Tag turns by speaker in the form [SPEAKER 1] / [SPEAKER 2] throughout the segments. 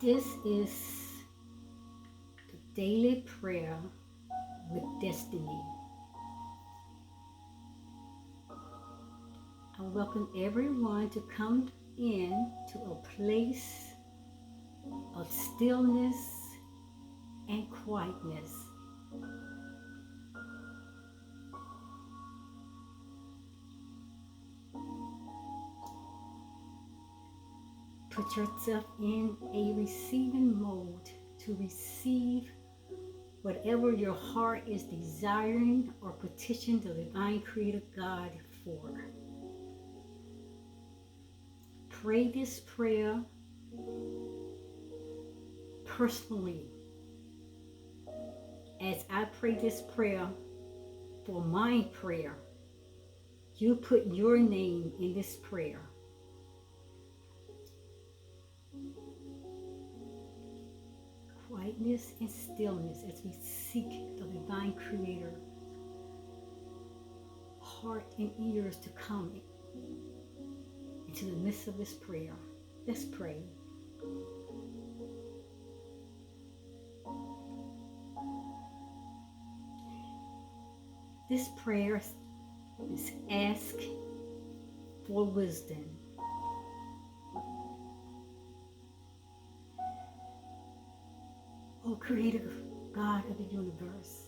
[SPEAKER 1] This is the daily prayer with destiny. I welcome everyone to come in to a place of stillness and quietness. Put yourself in a receiving mode to receive whatever your heart is desiring or petition the divine creator God for. Pray this prayer personally. As I pray this prayer for my prayer, you put your name in this prayer. Quietness and stillness as we seek the divine creator, heart and ears to come into the midst of this prayer. Let's pray. This prayer is ask for wisdom. Oh, creator God of the universe,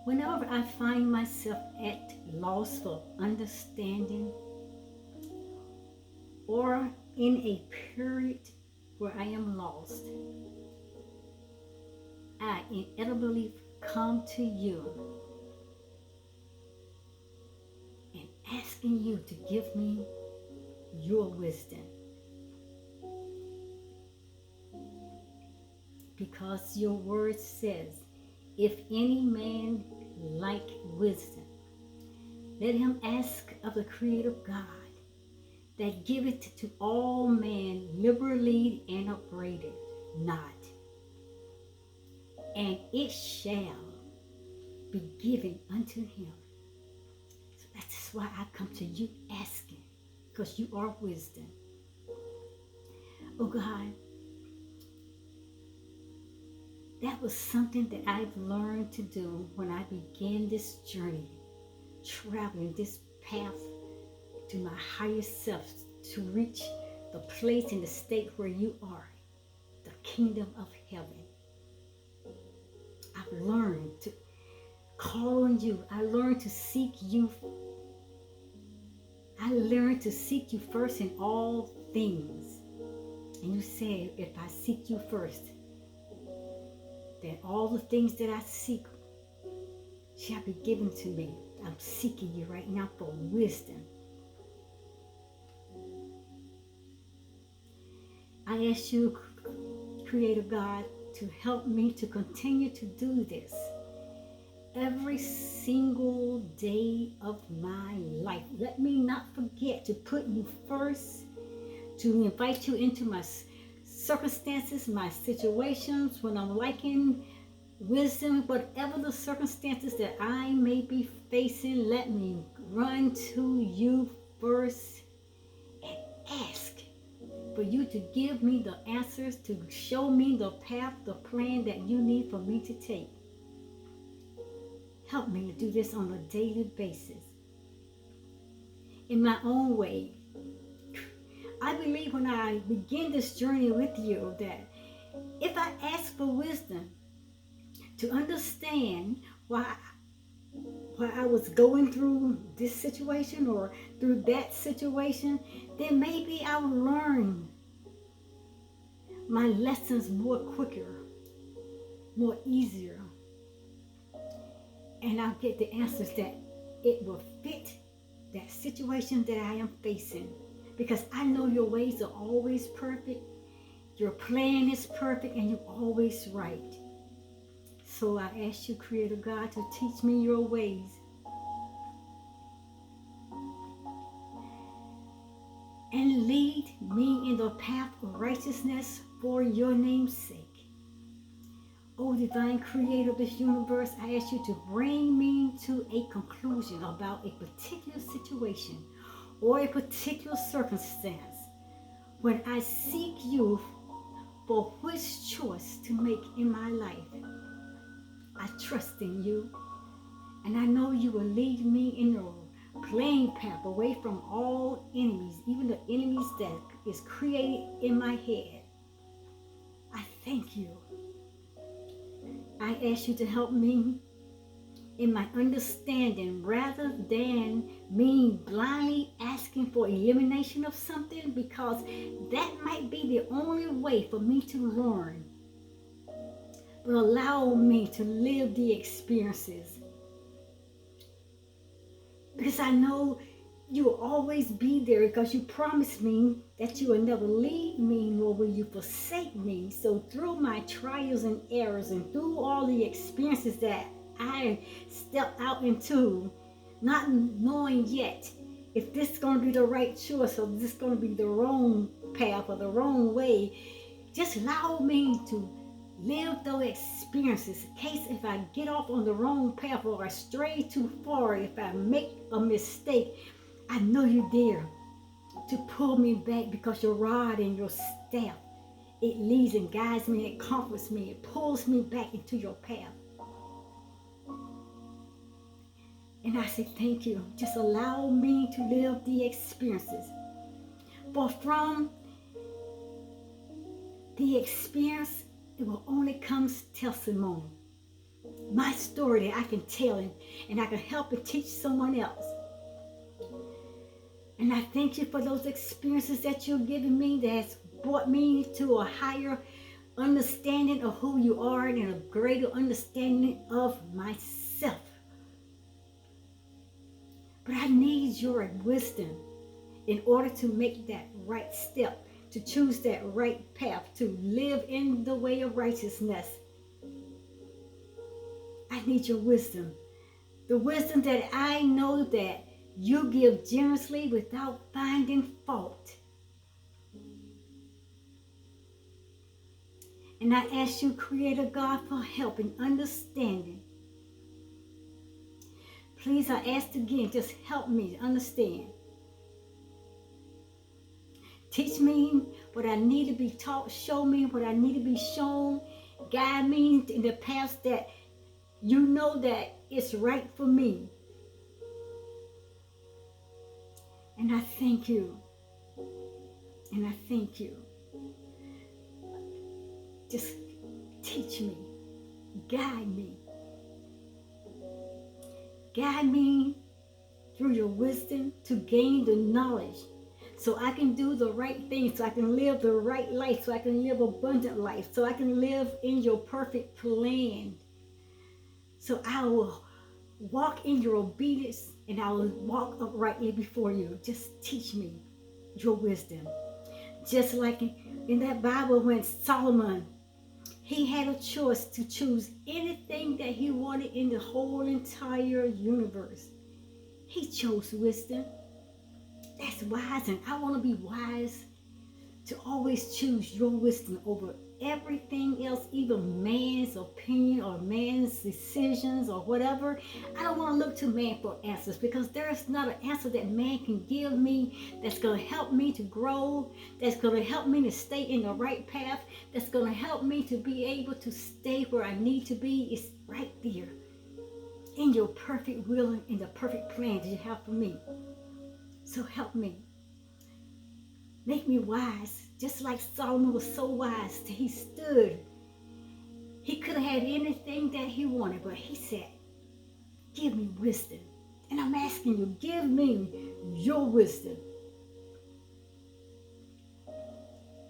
[SPEAKER 1] whenever I find myself at loss for understanding or in a period where I am lost, I inevitably come to you and asking you to give me your wisdom. Because your word says, if any man lack wisdom, let him ask of the Creator God that giveth to all men liberally and upbraideth not, and it shall be given unto him. So that's why I come to you asking, because you are wisdom. Oh God, that was something that I've learned to do when I began this journey, traveling this path to my highest self, to reach the place in the state where you are, the kingdom of heaven. I've learned to call on you. I learned to seek you. I learned to seek you first in all things. And you said, if I seek you first, then all the things that I seek shall be given to me. I'm seeking you right now for wisdom. I ask you, Creator God, to help me to continue to do this every single day of my life. Let me not forget to put you first, to invite you into my circumstances, my situations, when I'm lacking wisdom, whatever the circumstances that I may be facing, let me run to you first and ask for you to give me the answers, to show me the path, the plan that you need for me to take. Help me to do this on a daily basis, in my own way. I believe when I begin this journey with you that if I ask for wisdom to understand why I was going through this situation or through that situation, then maybe I'll learn my lessons more quicker, more easier. And I'll get the answers that it will fit that situation that I am facing. Because I know your ways are always perfect. Your plan is perfect and you're always right. So I ask you, Creator God, to teach me your ways. And lead me in the path of righteousness for your name's sake. Oh, divine creator of this universe, I ask you to bring me to a conclusion about a particular situation or a particular circumstance, when I seek you for which choice to make in my life, I trust in you, and I know you will lead me in the plain path away from all enemies, even the enemies that is created in my head. I thank you. I ask you to help me in my understanding rather than me blindly asking for elimination of something, because that might be the only way for me to learn. But allow me to live the experiences, because I know you will always be there, because you promised me that you will never leave me nor will you forsake me. So through my trials and errors and through all the experiences that I step out into, not knowing yet if this is going to be the right choice or this is going to be the wrong path or the wrong way, just allow me to live those experiences in case if I get off on the wrong path or I stray too far, if I make a mistake, I know you're there to pull me back, because your rod and your staff, it leads and guides me, it comforts me, it pulls me back into your path. And I say thank you. Just allow me to live the experiences. For from the experience, it will only come testimony. My story that I can tell and I can help and teach someone else. And I thank you for those experiences that you're giving me that has brought me to a higher understanding of who you are and a greater understanding of myself. But I need your wisdom in order to make that right step, to choose that right path, to live in the way of righteousness. I need your wisdom. The wisdom that I know that you give generously without finding fault. And I ask you, Creator God, for help and understanding. Please, I ask again, just help me understand. Teach me what I need to be taught. Show me what I need to be shown. Guide me in the paths that you know that it's right for me. And I thank you. And I thank you. Just teach me. Guide me. Guide me through your wisdom to gain the knowledge so I can do the right thing, so I can live the right life, so I can live abundant life, so I can live in your perfect plan. So I will walk in your obedience and I will walk uprightly before you. Just teach me your wisdom. Just like in that Bible when Solomon, he had a choice to choose anything that he wanted in the whole entire universe. He chose wisdom. That's wise, and I want to be wise to always choose your wisdom over everything else, even man's opinion or man's decisions or whatever. I don't want to look to man for answers, because there is not an answer that man can give me that's going to help me to grow, that's going to help me to stay in the right path, that's going to help me to be able to stay where I need to be. It's right there in your perfect will and in the perfect plan that you have for me. So help me. Make me wise, just like Solomon was so wise. He stood. He could have had anything that he wanted, but he said, give me wisdom. And I'm asking you, give me your wisdom.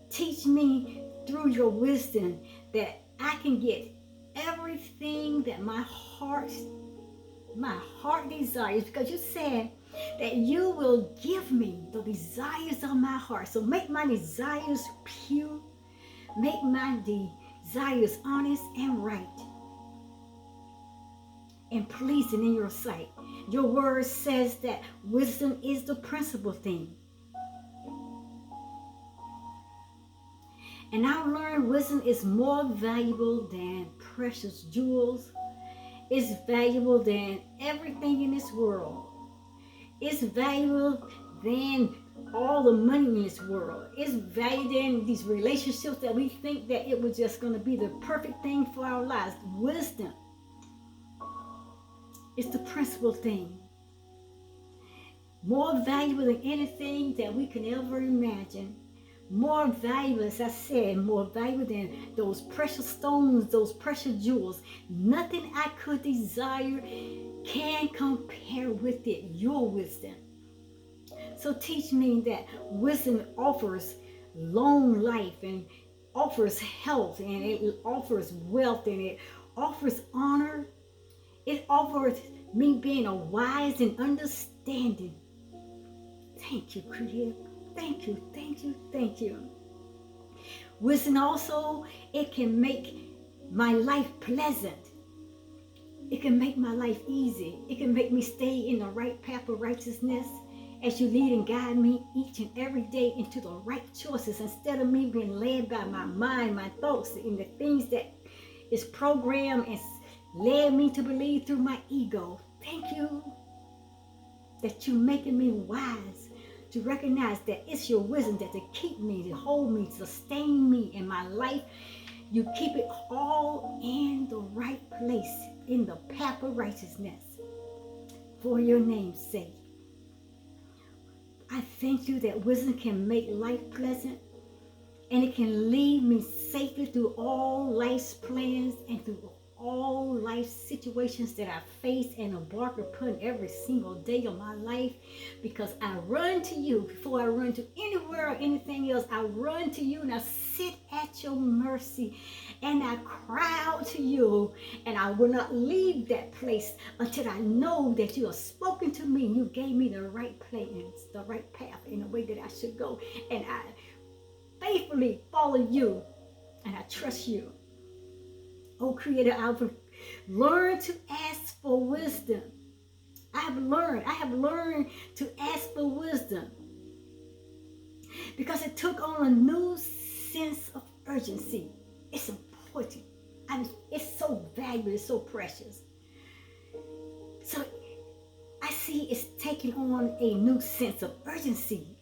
[SPEAKER 1] Teach me through your wisdom that I can get everything that my heart desires, because you said that you will give me the desires of my heart. So make my desires pure. Make my desires honest and right and pleasing in your sight. Your word says that wisdom is the principal thing. And I've learned wisdom is more valuable than precious jewels. It's valuable than everything in this world. It's valuable than all the money in this world. It's valued in these relationships that we think that it was just going to be the perfect thing for our lives. Wisdom is the principal thing. More valuable than anything that we can ever imagine. More valuable, as I said, more valuable than those precious stones, those precious jewels. Nothing I could desire can compare with it, your wisdom. So teach me that wisdom offers long life and offers health and it offers wealth and it offers honor. It offers me being a wise and understanding. Thank you, Creator. Thank you, thank you, thank you. Wisdom also, it can make my life pleasant. It can make my life easy. It can make me stay in the right path of righteousness as you lead and guide me each and every day into the right choices instead of me being led by my mind, my thoughts, and the things that is programmed and led me to believe through my ego. Thank you that you're making me wise to recognize that it's your wisdom that to keep me, to hold me, to sustain me in my life. You keep it all in the right place, in the path of righteousness, for your name's sake. I thank you that wisdom can make life pleasant and it can lead me safely through all life's plans and through all life situations that I face and embark upon every single day of my life, because I run to you before I run to anywhere or anything else. I run to you and I sit at your mercy and I cry out to you, and I will not leave that place until I know that you have spoken to me and you gave me the right plans, the right path in the way that I should go, and I faithfully follow you and I trust you. Oh, Creator, I've learned to ask for wisdom. I have learned to ask for wisdom because it took on a new sense of urgency. It's important. It's so valuable. It's so precious. So I see it's taking on a new sense of urgency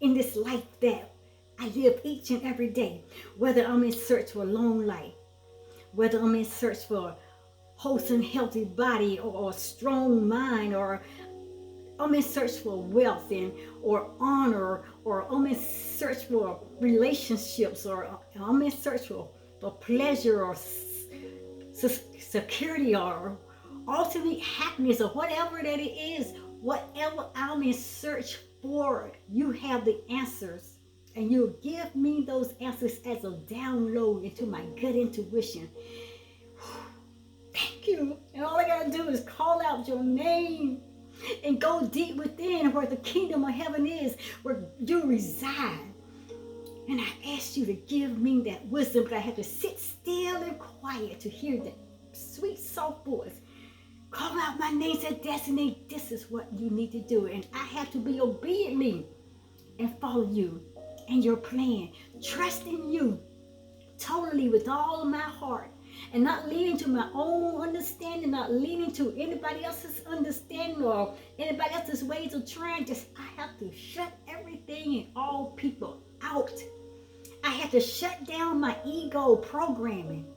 [SPEAKER 1] in this life that I live each and every day, whether I'm in search for a long life, whether I'm in search for a wholesome, healthy body or a strong mind, or I'm in search for wealth or honor, or I'm in search for relationships, or I'm in search for pleasure or security or ultimate happiness, or whatever that it is, whatever I'm in search for, you have the answers. And you'll give me those answers as a download into my gut intuition. Thank you. And all I got to do is call out your name and go deep within where the kingdom of heaven is, where you reside. And I ask you to give me that wisdom, but I have to sit still and quiet to hear that sweet, soft voice call out my name, say, Destiny, this is what you need to do. And I have to be obediently and follow you and your plan, trusting you totally with all of my heart, and not leaning to my own understanding, not leaning to anybody else's understanding or anybody else's ways of trying. Just I have to shut everything and all people out. I have to shut down my ego programming.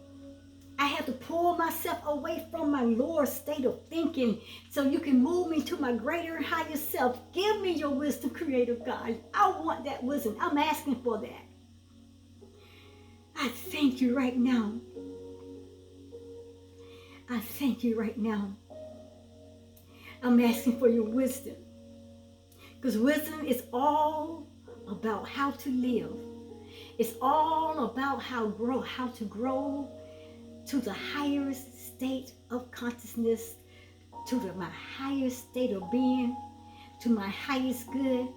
[SPEAKER 1] I have to pull myself away from my lower state of thinking so you can move me to my greater and higher self. Give me your wisdom, Creator God. I want that wisdom. I'm asking for that. I thank you right now. I thank you right now. I'm asking for your wisdom, because wisdom is all about how to live. It's all about how to grow to the highest state of consciousness, to my highest state of being, to my highest good,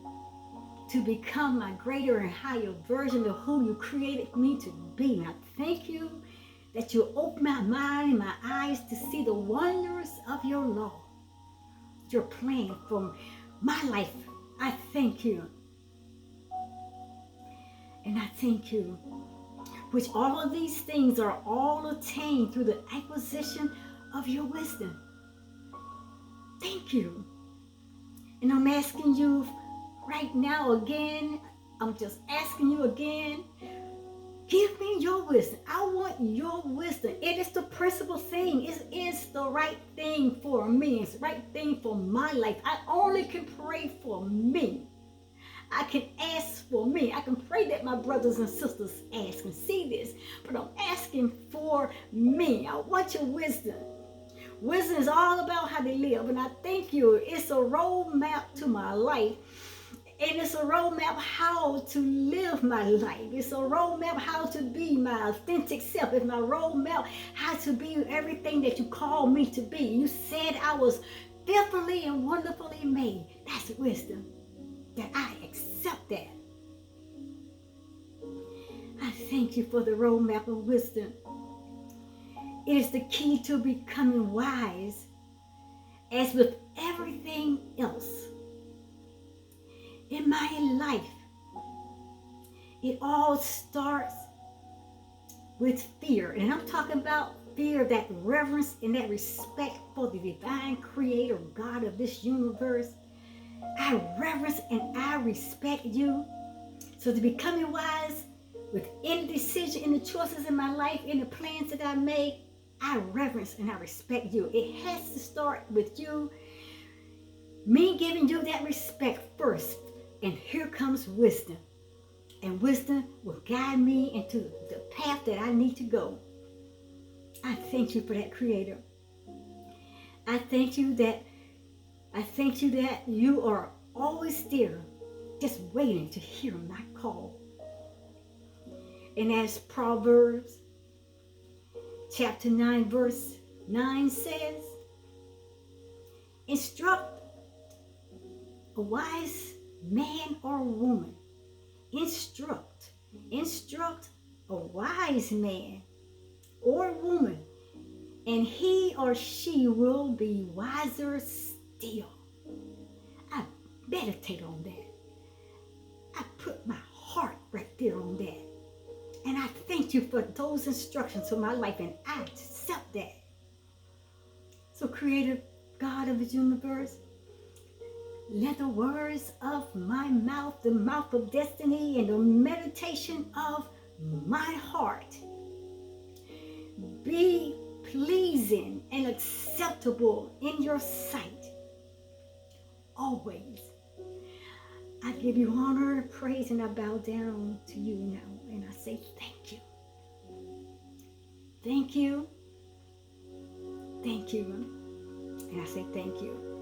[SPEAKER 1] to become my greater and higher version of who you created me to be. And I thank you that you open my mind and my eyes to see the wonders of your law, your plan for my life. I thank you. And I thank you, which all of these things are all attained through the acquisition of your wisdom. Thank you. And I'm asking you right now again, I'm just asking you again, give me your wisdom. I want your wisdom. It is the principal thing. It is the right thing for me. It's the right thing for my life. I only can pray for me. I can ask for me. I can pray that my brothers and sisters ask and see this. But I'm asking for me. I want your wisdom. Wisdom is all about how to live. And I thank you. It's a roadmap to my life. And it's a roadmap how to live my life. It's a roadmap how to be my authentic self. It's my roadmap how to be everything that you call me to be. You said I was fearfully and wonderfully made. That's wisdom. That I accept that. I thank you for the roadmap of wisdom. It is the key to becoming wise, as with everything else in my life. It all starts with fear. And I'm talking about fear, that reverence and that respect for the divine creator, God of this universe. I reverence and I respect you. So to becoming wise with any decision, in the choices in my life, in the plans that I make, I reverence and I respect you. It has to start with you, me giving you that respect first. And here comes wisdom. And wisdom will guide me into the path that I need to go. I thank you for that, Creator. I thank you that you are always there, just waiting to hear my call. And as Proverbs chapter 9, verse 9 says, instruct a wise man or woman. Instruct a wise man or woman, and he or she will be wiser still. I meditate on that. I put my heart right there on that. And I thank you for those instructions for my life, and I accept that. So, Creator God of the universe, let the words of my mouth, the mouth of destiny, and the meditation of my heart be pleasing and acceptable in your sight always. I give you honor and praise, and I bow down to you now, and I say thank you. Thank you. Thank you. And I say thank you.